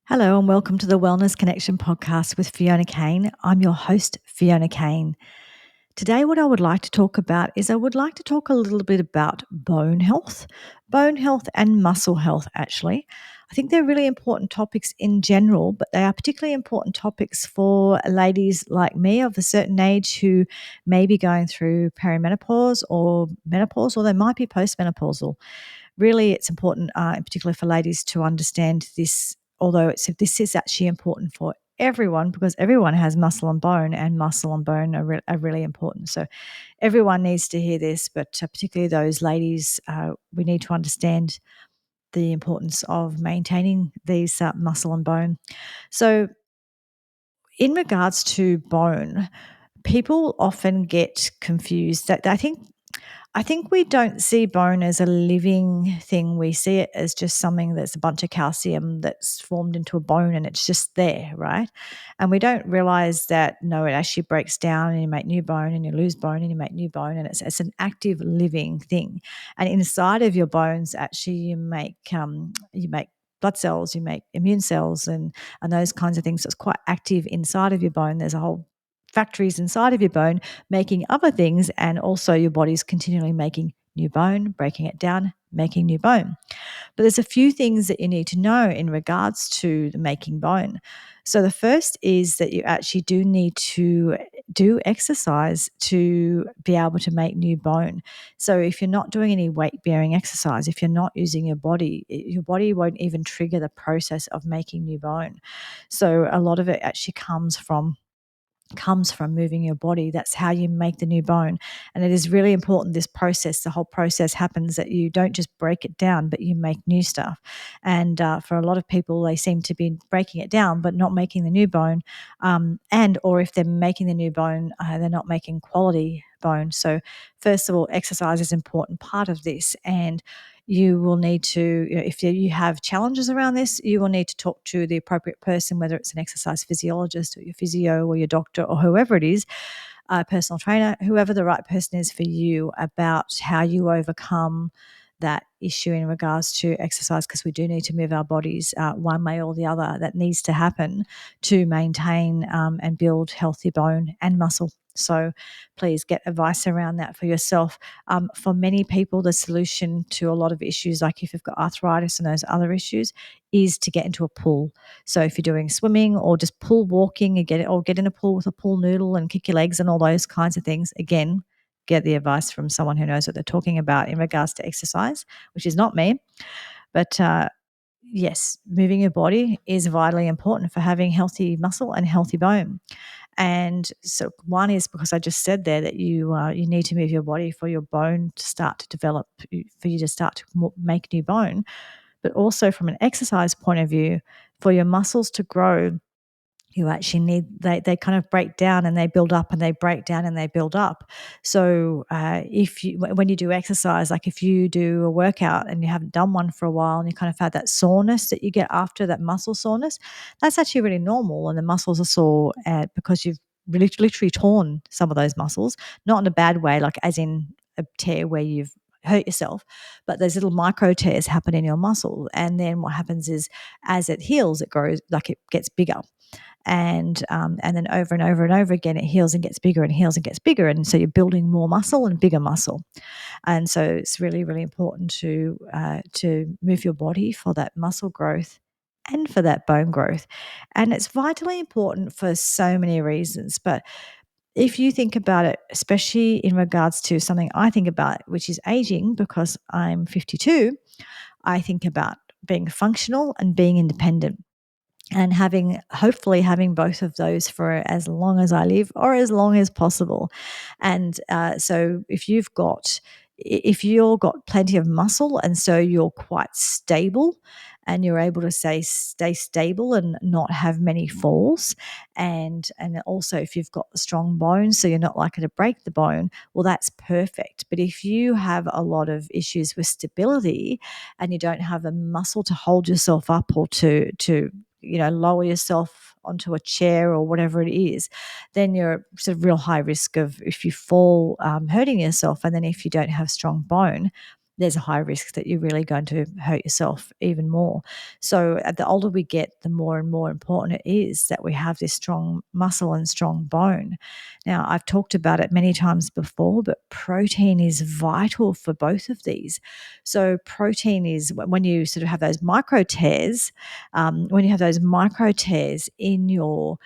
Hello and welcome to the Wellness Connection podcast with Fiona Kane. I'm your host, Fiona Kane. Today, what I would like to talk about is I would like to talk a little bit about bone health and muscle health, actually. I think they're really important topics in general, but they are particularly important topics for ladies like me of a certain age who may be going through perimenopause or menopause, or they might be postmenopausal. Really, it's important, in particular for ladies, to understand this, although this is actually important for everyone because everyone has muscle and bone are really important. So everyone needs to hear this, but particularly those ladies, we need to understand the importance of maintaining these muscle and bone. So in regards to bone, people often get confused. That I think we don't see bone as a living thing. We see it as just something that's a bunch of calcium that's formed into a bone and it's just there, right? And we don't realize that, no, it actually breaks down and you make new bone and you lose bone and you make new bone. And it's an active living thing. And inside of your bones, actually, you make blood cells, you make immune cells and those kinds of things. So it's quite active inside of your bone. There's a whole factories inside of your bone making other things, and also your body's continually making new bone, breaking it down, making new bone. But there's a few things that you need to know in regards to the making bone. So the first is that you actually do need to do exercise to be able to make new bone. So if you're not doing any weight bearing exercise, if you're not using your body won't even trigger the process of making new bone. So a lot of it actually comes from moving your body. That's how you make the new bone. And it is really important, this process, the whole process happens that you don't just break it down, but you make new stuff. And for a lot of people, they seem to be breaking it down, but not making the new bone. Or if they're making the new bone, they're not making quality bone. So first of all, exercise is an important part of this. And you will need to, if you have challenges around this, you will need to talk to the appropriate person, whether it's an exercise physiologist or your physio or your doctor or whoever it is, a personal trainer, whoever the right person is for you, about how you overcome that issue in regards to exercise, because we do need to move our bodies one way or the other. That needs to happen to maintain and build healthy bone and muscle. So please get advice around that for yourself. For many people, the solution to a lot of issues, like if you've got arthritis and those other issues, is to get into a pool. So if you're doing swimming or just pool walking, get in a pool with a pool noodle and kick your legs and all those kinds of things. Again, get the advice from someone who knows what they're talking about in regards to exercise, which is not me. But yes, moving your body is vitally important for having healthy muscle and healthy bone. And so one is because I just said there that you need to move your body for your bone to start to develop, for you to start to make new bone. But also from an exercise point of view, for your muscles to grow, you actually need, they kind of break down and they build up and they break down and they build up. So when you do exercise, like if you do a workout and you haven't done one for a while and you kind of had that soreness that you get after, that muscle soreness, that's actually really normal. And the muscles are sore because you've really literally torn some of those muscles, not in a bad way, like as in a tear where you've hurt yourself, but those little micro tears happen in your muscle. And then what happens is, as it heals, it grows, like it gets bigger. And then over and over and over again, it heals and gets bigger and heals and gets bigger. And so you're building more muscle and bigger muscle. And so it's really, really important to move your body for that muscle growth and for that bone growth. And it's vitally important for so many reasons. But if you think about it, especially in regards to something I think about, which is aging, because I'm 52, I think about being functional and being independent, and hopefully having both of those for as long as I live or as long as possible. And so if you've got plenty of muscle and so you're quite stable and you're able to stay stable and not have many falls, and also if you've got strong bones so you're not likely to break the bone, well, that's perfect. But if you have a lot of issues with stability and you don't have the muscle to hold yourself up or to lower yourself onto a chair or whatever it is, then you're sort of real high risk of, if you fall, hurting yourself. And then if you don't have strong bone, there's a high risk that you're really going to hurt yourself even more. So, the older we get, the more and more important it is that we have this strong muscle and strong bone. Now, I've talked about it many times before, but protein is vital for both of these. So, protein is when you sort of have those micro tears, when you have those micro tears in your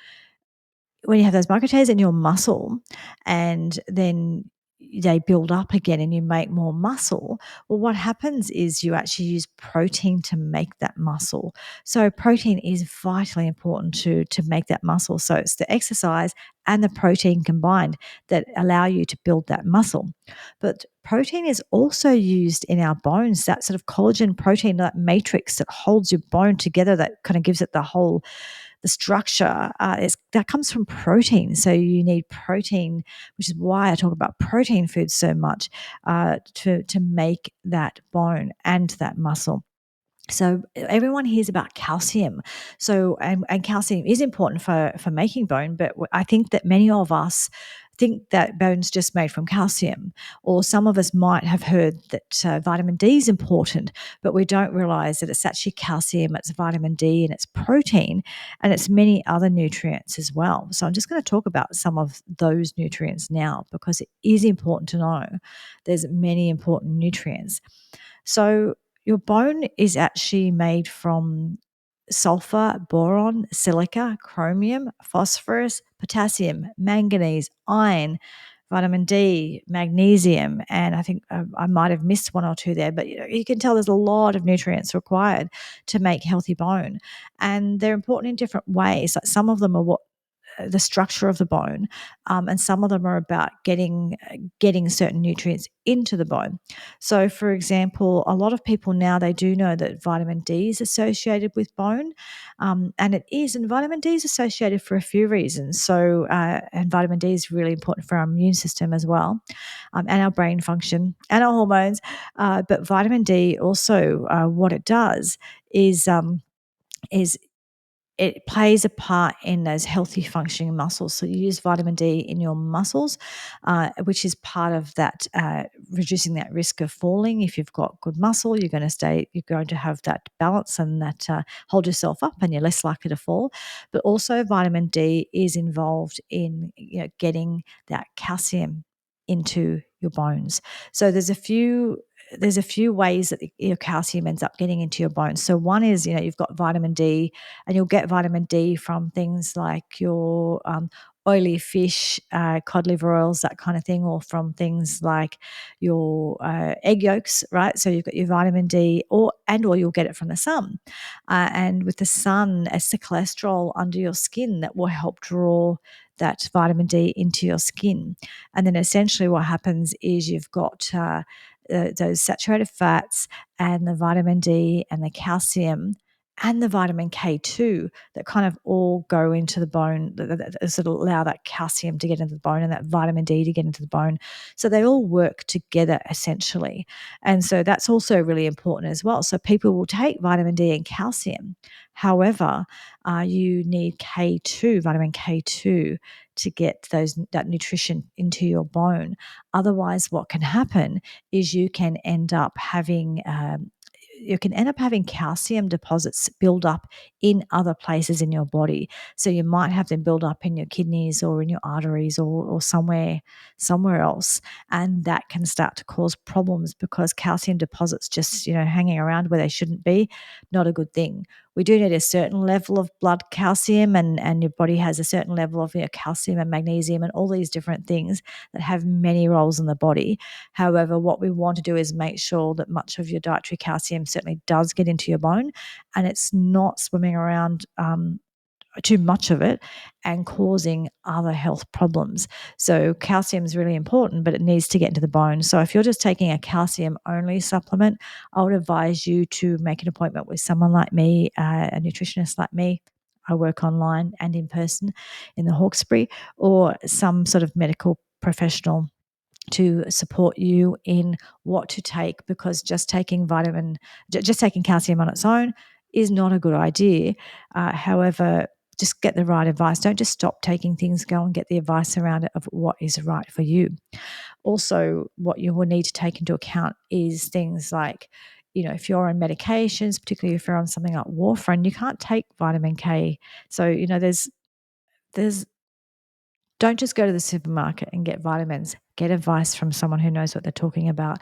when you have those micro tears in your muscle and then they build up again and you make more muscle, well, what happens is you actually use protein to make that muscle. So protein is vitally important to make that muscle. So it's the exercise and the protein combined that allow you to build that muscle. But protein is also used in our bones, that sort of collagen protein, that matrix that holds your bone together, that kind of gives it the structure that comes from protein. So you need protein, which is why I talk about protein foods so much, to make that bone and that muscle. So everyone hears about calcium. So and calcium is important for making bone, but I think that many of us think that bone's just made from calcium, or some of us might have heard that vitamin D is important, but we don't realize that it's actually calcium, it's vitamin D, and it's protein, and it's many other nutrients as well. So I'm just going to talk about some of those nutrients now because it is important to know there's many important nutrients. So your bone is actually made from sulfur, boron, silica, chromium, phosphorus, potassium, manganese, iron, vitamin D, magnesium, and I think I might have missed one or two there, but you can tell there's a lot of nutrients required to make healthy bone, and they're important in different ways. Like some of them are what the structure of the bone, and some of them are about getting certain nutrients into the bone. So, for example, a lot of people now they do know that vitamin D is associated with bone, and it is. And vitamin D is associated for a few reasons. So, and vitamin D is really important for our immune system as well, and our brain function and our hormones. But vitamin D also, what it does is it plays a part in those healthy functioning muscles. So you use vitamin D in your muscles, which is part of that reducing that risk of falling. If you've got good muscle, you're going to have that balance and that hold yourself up, and you're less likely to fall. But also, vitamin D is involved in getting that calcium into your bones. So there's a few ways that your calcium ends up getting into your bones. So one is, you've got vitamin D, and you'll get vitamin D from things like your oily fish, cod liver oils, that kind of thing, or from things like your egg yolks, right? So you've got your vitamin D, or you'll get it from the sun. And with the sun, it's the cholesterol under your skin that will help draw that vitamin D into your skin. And then essentially what happens is you've got those saturated fats and the vitamin D and the calcium and the vitamin K2 that kind of all go into the bone that sort of allow that calcium to get into the bone and that vitamin D to get into the bone. So they all work together essentially. And so that's also really important as well. So people will take vitamin D and calcium. However, you need vitamin K2 to get that nutrition into your bone. Otherwise, what can happen is you can end up having calcium deposits build up in other places in your body. So you might have them build up in your kidneys or in your arteries or somewhere else, and that can start to cause problems because calcium deposits just hanging around where they shouldn't be, not a good thing. We do need a certain level of blood calcium, and your body has a certain level of calcium and magnesium and all these different things that have many roles in the body. However, what we want to do is make sure that much of your dietary calcium certainly does get into your bone and it's not swimming around too much of it and causing other health problems. So calcium is really important, but it needs to get into the bone. So if you're just taking a calcium only supplement, I would advise you to make an appointment with someone like me, a nutritionist like me. I work online and in person in the Hawkesbury, or some sort of medical professional to support you in what to take, because just taking calcium on its own is not a good idea. However, just get the right advice. Don't just stop taking things, go and get the advice around it of what is right for you. Also, what you will need to take into account is things like, if you're on medications, particularly if you're on something like warfarin, you can't take vitamin K. So, there's don't just go to the supermarket and get vitamins. Get advice from someone who knows what they're talking about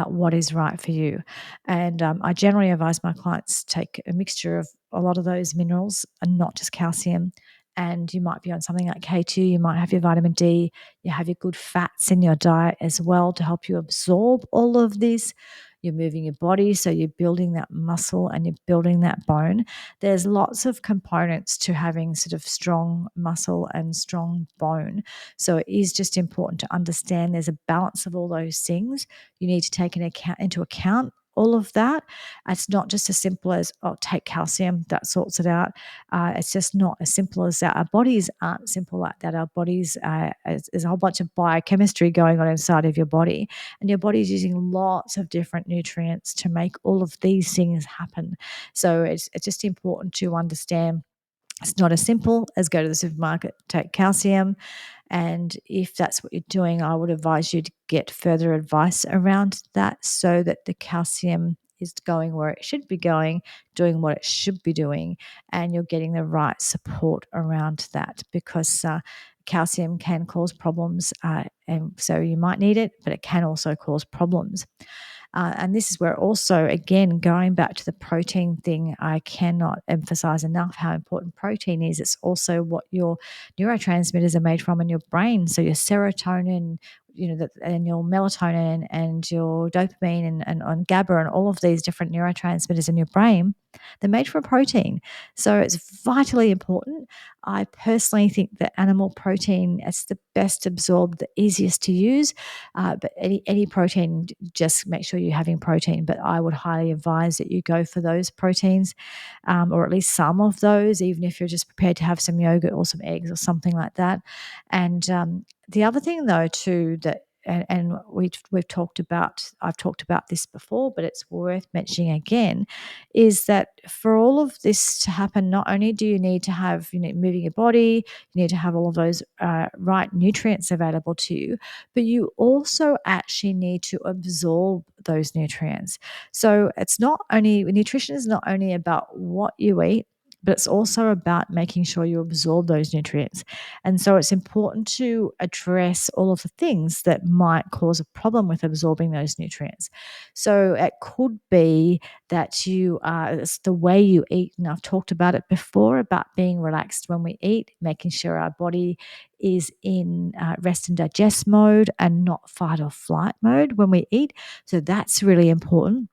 what is right for you. And I generally advise my clients take a mixture of a lot of those minerals and not just calcium. And you might be on something like K2, you might have your vitamin D, you have your good fats in your diet as well to help you absorb all of this. You're moving your body, so you're building that muscle and you're building that bone. There's lots of components to having sort of strong muscle and strong bone. So it is just important to understand there's a balance of all those things. You need to take into account all of that. It's not just as simple as, oh, take calcium, that sorts it out. It's just not as simple as that. Our bodies aren't simple like that. Our bodies, there's a whole bunch of biochemistry going on inside of your body, and your body's using lots of different nutrients to make all of these things happen. So it's just important to understand it's not as simple as go to the supermarket, take calcium. And if that's what you're doing, I would advise you to get further advice around that so that the calcium is going where it should be going, doing what it should be doing, and you're getting the right support around that because calcium can cause problems. And so you might need it, but it can also cause problems. And this is where also, again, going back to the protein thing, I cannot emphasize enough how important protein is. It's also what your neurotransmitters are made from in your brain. So your serotonin, and your melatonin and your dopamine and GABA and all of these different neurotransmitters in your brain, they're made from protein. So it's vitally important. I personally think that animal protein is the best absorbed, the easiest to use. But any protein, just make sure you're having protein. But I would highly advise that you go for those proteins, or at least some of those, even if you're just prepared to have some yogurt or some eggs or something like that. And the other thing, though, too, that and we've talked about, I've talked about this before, but it's worth mentioning again, is that for all of this to happen, not only do you need to have, moving your body, you need to have all of those right nutrients available to you, but you also actually need to absorb those nutrients. So it's not only nutrition is not only about what you eat, but it's also about making sure you absorb those nutrients. And so it's important to address all of the things that might cause a problem with absorbing those nutrients. So it could be that it's the way you eat. And I've talked about it before about being relaxed when we eat, making sure our body is in rest and digest mode and not fight or flight mode when we eat. So that's really important.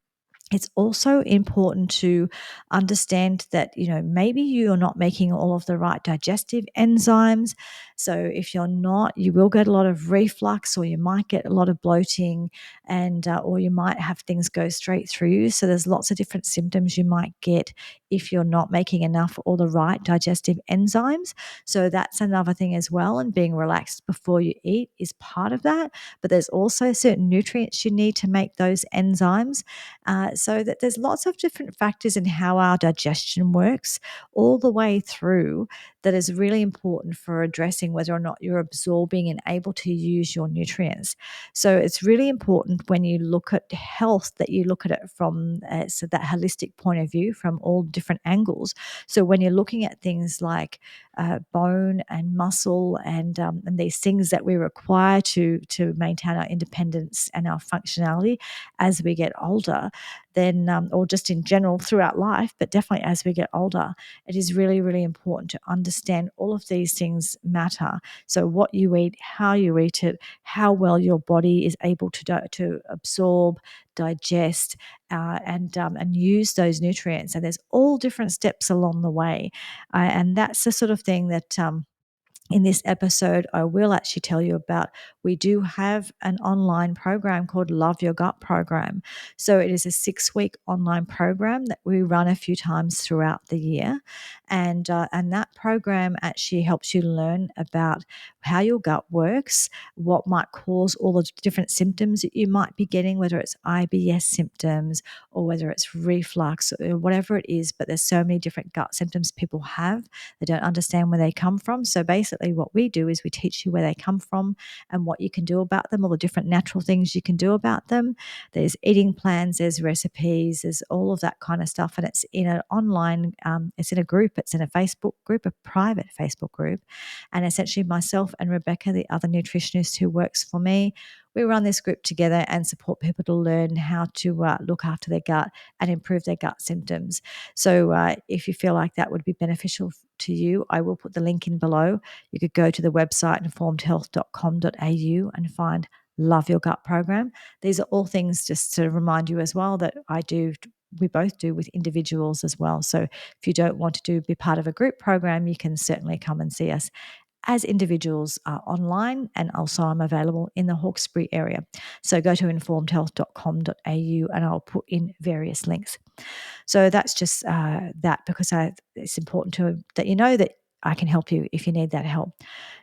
It's also important to understand that, maybe you're not making all of the right digestive enzymes. So if you're not, you will get a lot of reflux, or you might get a lot of bloating, and or you might have things go straight through you. So there's lots of different symptoms you might get if you're not making enough or the right digestive enzymes. So that's another thing as well. And being relaxed before you eat is part of that. But there's also certain nutrients you need to make those enzymes. So that there's lots of different factors in how our digestion works all the way through that is really important for addressing whether or not you're absorbing and able to use your nutrients. So it's really important when you look at health that you look at it from so that holistic point of view from all different angles. So when you're looking at things like bone and muscle and these things that we require to maintain our independence and our functionality as we get older, then or just in general throughout life, but definitely as we get older, it is really, really important to understand all of these things matter. So what you eat, how you eat it, how well your body is able to absorb, digest, and use those nutrients. And there's all different steps along the way, and that's the sort of thing that in this episode, I will actually tell you about, we do have an online program called Love Your Gut Program. So it is a 6-week online program that we run a few times throughout the year. And that program actually helps you learn about how your gut works, what might cause all the different symptoms that you might be getting, whether it's IBS symptoms or whether it's reflux or whatever it is. But there's so many different gut symptoms people have. They don't understand where they come from. So basically, what we do is we teach you where they come from and what you can do about them, all the different natural things you can do about them. There's eating plans, there's recipes, there's all of that kind of stuff. And it's in an online, it's in a group, it's in a Facebook group, a private Facebook group. And essentially, myself and Rebecca, the other nutritionist who works for me, we run this group together and support people to learn how to look after their gut and improve their gut symptoms. So if you feel like that would be beneficial to you, I will put the link in below. You could go to the website informedhealth.com.au and find Love Your Gut program. These are all things just to remind you as well that we both do with individuals as well. So if you don't want to be part of a group program, you can certainly come and see us as individuals online, and also I'm available in the Hawkesbury area. So go to informedhealth.com.au and I'll put in various links. So that's just that, because it's important that you know that I can help you if you need that help.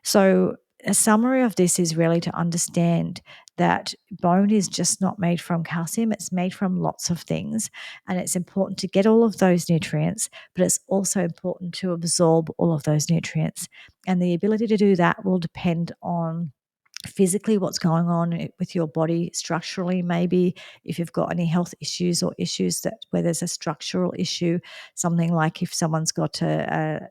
So a summary of this is really to understand that bone is just not made from calcium. It's made from lots of things. And it's important to get all of those nutrients, but it's also important to absorb all of those nutrients. And the ability to do that will depend on physically what's going on with your body structurally, maybe if you've got any health issues or issues that where there's a structural issue, something like if someone's got a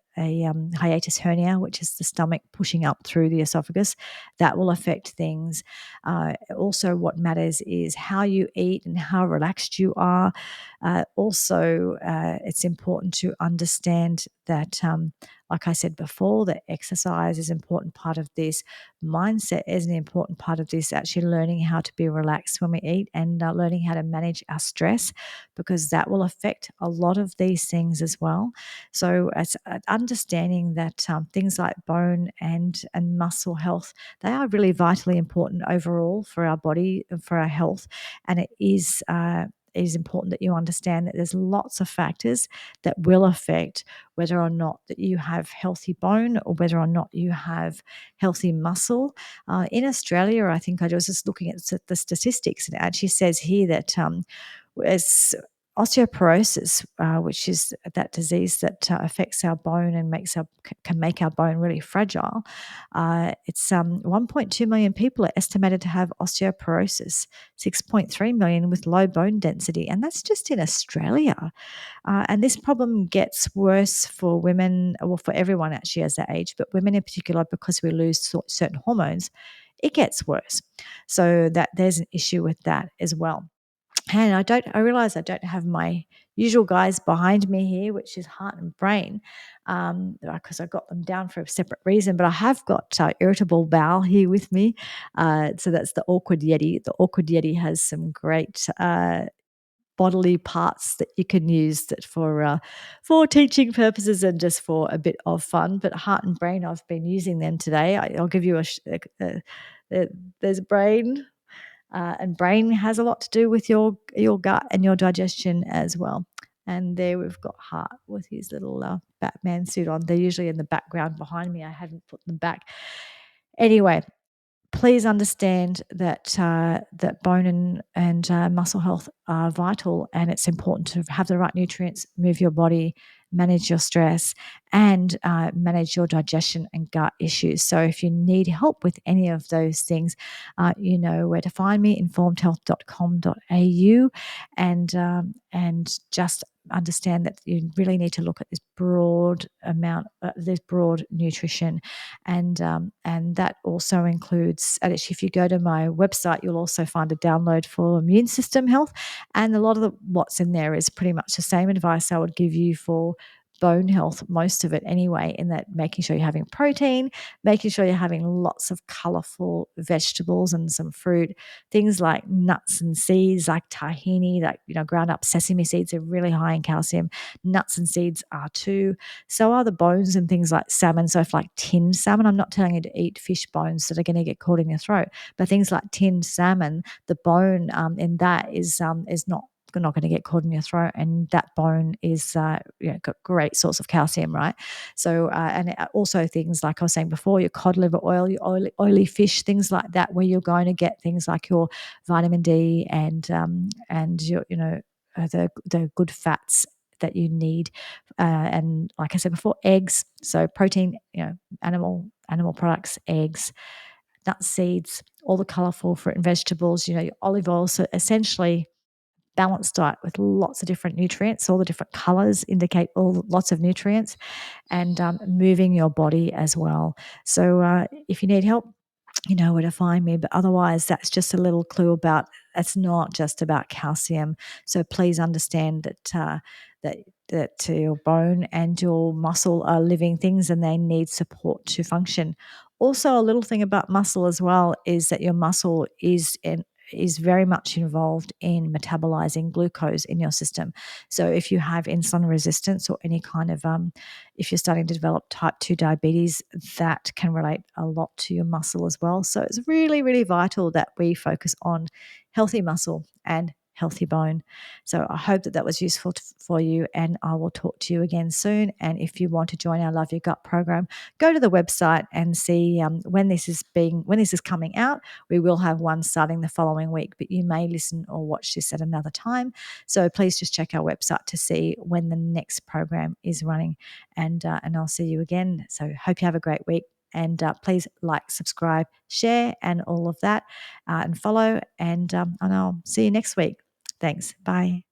hiatus hernia, which is the stomach pushing up through the esophagus, that will affect things. Also, what matters is how you eat and how relaxed you are. It's important to understand that, like I said before, that exercise is an important part of this. Mindset is an important part of this, actually learning how to be relaxed when we eat and learning how to manage our stress, because that will affect a lot of these things as well. So it's understanding that things like bone and muscle health, they are really vitally important overall for our body and for our health. And it is important that you understand that there's lots of factors that will affect whether or not that you have healthy bone or whether or not you have healthy muscle. In Australia, I think I was just looking at the statistics, and it actually says here that as osteoporosis, which is that disease that affects our bone and can make our bone really fragile. It's 1.2 million people are estimated to have osteoporosis, 6.3 million with low bone density, and that's just in Australia. And this problem gets worse for women, well, for everyone actually as they age, but women in particular, because we lose certain hormones, it gets worse. So that there's an issue with that as well. And I realize I don't have my usual guys behind me here, which is heart and brain, because I got them down for a separate reason. But I have got irritable bowel here with me. So that's the awkward Yeti. The awkward Yeti has some great bodily parts that you can use that for teaching purposes and just for a bit of fun. But heart and brain, I've been using them today. I'll give you there's brain. And brain has a lot to do with your gut and your digestion as well. And there we've got Heart with his little Batman suit on. They're usually in the background behind me. I hadn't put them back. Anyway, please understand that that bone and muscle health are vital, and it's important to have the right nutrients, move your body, manage your stress, and manage your digestion and gut issues. So if you need help with any of those things, you know where to find me, informedhealth.com.au, and just understand that you really need to look at this this broad nutrition, and that also includes. And actually, if you go to my website, you'll also find a download for immune system health, and a lot of what's in there is pretty much the same advice I would give you for bone health, most of it anyway, in that making sure you're having protein, making sure you're having lots of colorful vegetables and some fruit, things like nuts and seeds, like tahini, like, ground up sesame seeds are really high in calcium. Nuts and seeds are too. So are the bones and things like salmon. So if like tinned salmon, I'm not telling you to eat fish bones that are going to get caught in your throat, but things like tinned salmon, the bone in that is not going to get caught in your throat, and that bone is got great source of calcium, right? So and also things like I was saying before, your cod liver oil, your oily fish, things like that, where you're going to get things like your vitamin D and your the good fats that you need, and like I said before, eggs. So protein, animal products, eggs, nuts, seeds, all the colorful fruit and vegetables. Your olive oil. So essentially balanced diet with lots of different nutrients. All the different colors indicate lots of nutrients, and moving your body as well. So if you need help, you know where to find me. But otherwise, that's just a little clue about it's not just about calcium. So please understand that your bone and your muscle are living things, and they need support to function. Also, a little thing about muscle as well is that your muscle is very much involved in metabolizing glucose in your system. So if you have insulin resistance or any kind of if you're starting to develop type 2 diabetes, that can relate a lot to your muscle as well. So it's really, really vital that we focus on healthy muscle and healthy bone. So I hope that was useful for you, and I will talk to you again soon. And if you want to join our Love Your Gut program, go to the website and see when this is coming out. We will have one starting the following week, but you may listen or watch this at another time. So please just check our website to see when the next program is running, and I'll see you again. So hope you have a great week, and please like, subscribe, share, and all of that, and follow, and I'll see you next week. Thanks. Bye.